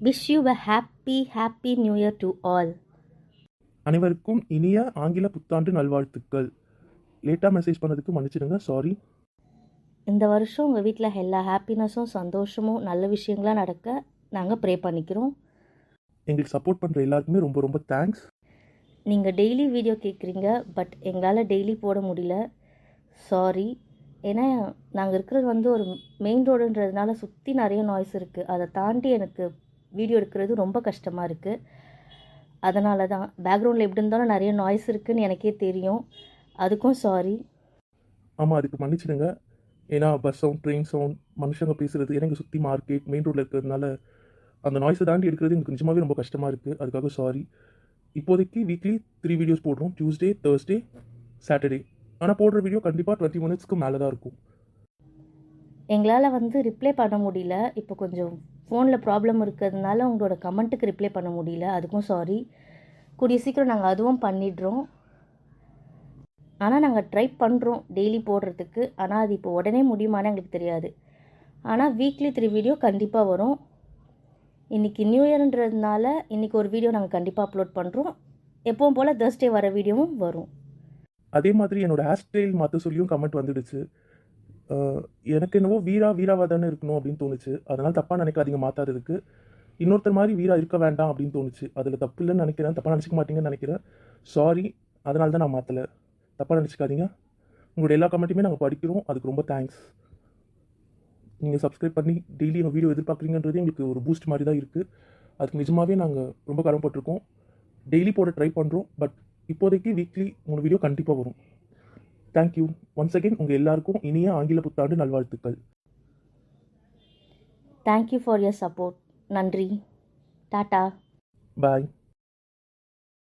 Wish you a happy new year to all. அனைவருக்கும் இனிய ஆங்கில புத்தாண்டு நல்வாழ்த்துக்கள். லேட்டாக மெசேஜ் பண்ணதுக்கு மன்னிச்சிடுங்க, சாரி. இந்த வருஷம் உங்கள் வீட்டில் எல்லா ஹாப்பினஸும் சந்தோஷமும் நல்ல விஷயங்களாக நடக்க நாங்கள் ப்ரே பண்ணிக்கிறோம். எங்களுக்கு சப்போர்ட் பண்ணுற எல்லாருக்குமே ரொம்ப ரொம்ப தேங்க்ஸ். நீங்கள் டெய்லி வீடியோ கேட்குறீங்க, பட் எங்களால் டெய்லி போட முடியல, சாரி. ஏன்னா நாங்கள் இருக்கிறது வந்து ஒரு மெயின் ரோடுன்றதுனால சுற்றி நிறைய நாய்ஸ் இருக்குது. அதை தாண்டி எனக்கு வீடியோ எடுக்கிறது ரொம்ப கஷ்டமாக இருக்குது. அதனால தான் பேக்ரவுண்டில் எப்படி இருந்தாலும் நிறைய நாய்ஸ் இருக்குதுன்னு எனக்கே தெரியும். அதுக்கும் சாரி. ஆமாம், அதுக்கு மன்னிச்சிடுங்க. ஏன்னா பஸ் சவுண்ட், ட்ரெயின் சவுண்ட், மனுஷங்க பேசுகிறது, எனக்கு சுற்றி மார்க்கெட், மெயின் ரோட்டில் இருக்கிறதுனால அந்த நாய்ஸை தாண்டி எடுக்கிறது எனக்கு நிஜமாகவே ரொம்ப கஷ்டமாக இருக்குது. அதுக்காக சாரி. இப்போதைக்கு வீக்லி 3 வீடியோஸ் போடுறோம், டியூஸ்டே, தேர்ஸ்டே, சாட்டர்டே. ஆனால் போடுற வீடியோ கண்டிப்பாக 20 மினிட்ஸ்க்கு மேலே தான் இருக்கும். எங்களால் வந்து ரிப்ளை பண்ண முடியல. இப்போ கொஞ்சம் ஃபோனில் ப்ராப்ளம் இருக்கிறதுனால உங்களோட கமெண்ட்டுக்கு ரிப்ளை பண்ண முடியல, அதுக்கும் சாரி. கூடிய சீக்கிரம் நாங்கள் அதுவும் பண்ணிடுறோம். ஆனால் நாங்கள் ட்ரை பண்ணுறோம் டெய்லி போடுறதுக்கு. ஆனால் அது இப்போ உடனே முடியுமான்னு எங்களுக்கு தெரியாது. ஆனால் வீக்லி 3 வீடியோ கண்டிப்பாக வரும். இன்றைக்கி நியூ இயர்ன்றதுனால இன்றைக்கி ஒரு வீடியோ நாங்கள் கண்டிப்பாக அப்லோட் பண்ணுறோம். எப்பவும் போல் தேர்ஸ்டே வர வீடியோவும் வரும். அதே மாதிரி என்னோடய ஹேர் ஸ்டைல் மாற்ற சொல்லியும் கமெண்ட் வந்துடுச்சு. எனக்கு என்னவோ வீராவாக தானே இருக்கணும் அப்படின்னு தோணுச்சு. அதனால் தப்பாக நினைக்காதீங்க மாற்றாததுக்கு. இன்னொருத்தர் மாதிரி வீரா இருக்க வேண்டாம் அப்படின்னு தோணுச்சு. அதில் தப்பு இல்லைன்னு நினைக்கிறேன், தப்பாக நினச்சிக்க மாட்டீங்கன்னு நினைக்கிறேன். சாரி, அதனால தான் நான் மாற்றலை, தப்பாக நினச்சிக்காதீங்க. உங்களோட எல்லா கமெண்ட்டுமே நாங்கள் படிக்கிறோம், அதுக்கு ரொம்ப தேங்க்ஸ். நீங்கள் சப்ஸ்கிரைப் பண்ணி டெய்லி எங்கள் வீடியோ எதிர்பார்க்குறீங்கன்றது எங்களுக்கு ஒரு பூஸ்ட் மாதிரி தான் இருக்குது. அதுக்கு நிஜமாகவே நாங்கள் ரொம்ப கடமைப்பட்டிருக்கோம். டெய்லி போட ட்ரை பண்ணுறோம், பட் இப்போதைக்கு வீக்லி 3 வீடியோ கண்டிப்பாக வரும். Thank you once again. உங்கள் எல்லாருக்கும் இனிய ஆங்கில புத்தாண்டு நல்வாழ்த்துக்கள். Thank you for your support. நன்றி. டாட்டா. பாய்.